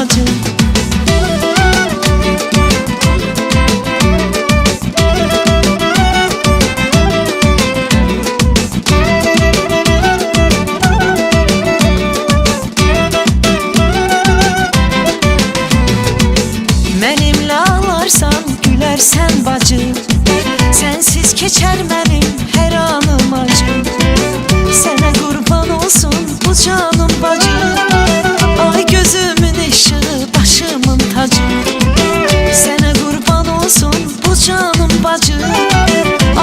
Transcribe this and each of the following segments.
bacım. Mənimlə ağlarsan, gülərsən bacım. Sensiz keçər mənim hər anım acım. Sənə qurban olsun bu canım bacım. Ay gözümün ışığı, başımın tacı. Sənə qurban olsun bu canım bacım.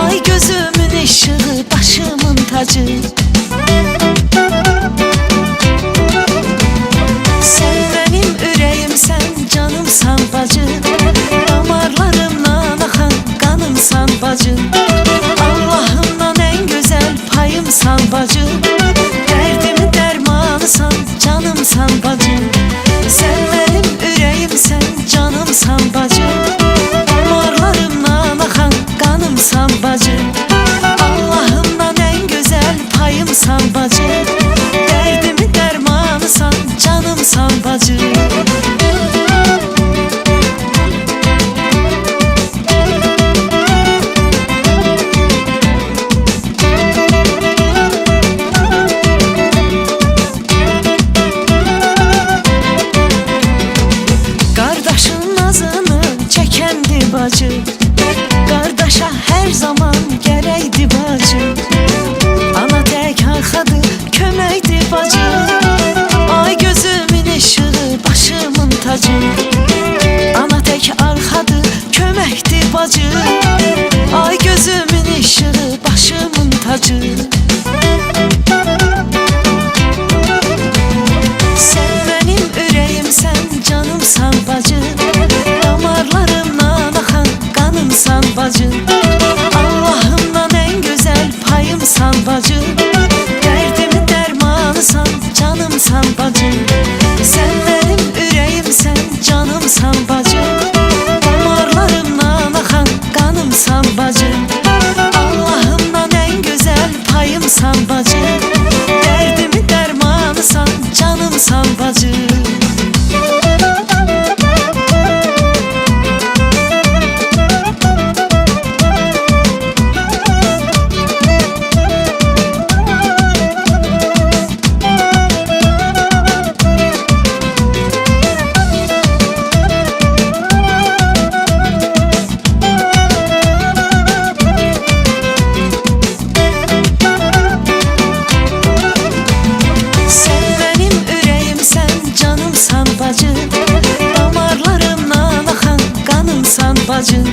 Ay gözümün ışığı, başımın tacı. Sen benim ürəyimsən, canımsan bacım. Damarlarımdan axan qanımsan bacım. Allahımdan en güzel payımsan bacım. Dərdimin dərmanısan, canımsan bacım. Sen benim ürəyimsən, canımsan bacım. Damarlarımdan axan qanımsan bacım. Allahımdan en güzel payımsan bacım. Dərdimin dərmanısan, canımsan bacım. Bacı, qardaşa hər zaman gərəkdi bacı. Ana tək arxadı, köməkdi bacı. Ay gözümün ışığı, başımın tacı. Ana tək arxadı, köməkdi bacı. Ay gözümün ışığı, başımın tacı. Sen benim ürəyimsən, canımsan bacı. Damarlarımdan axan qanımsan bacım. Allahımdan en güzel payımsan bacım. Dərdimin dərmanısan, canımsan bacım. Sen benim ürəyimsən, canımsan bacım. Damarlarımdan axan qanımsan bacım. Allahımdan en güzel payımsan bacım. Dərdimin dərmanısan, canımsan bacım. Damarlarımdan axan qanımsan bacım.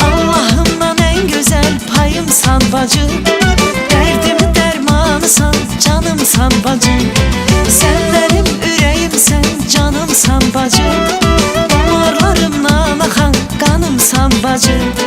Allahımdan en güzel payımsan bacım. Dərdimin dərmanısan, canımsan bacım. Sen benim ürəyimsən, canımsan bacım. Damarlarımdan axan qanımsan bacım.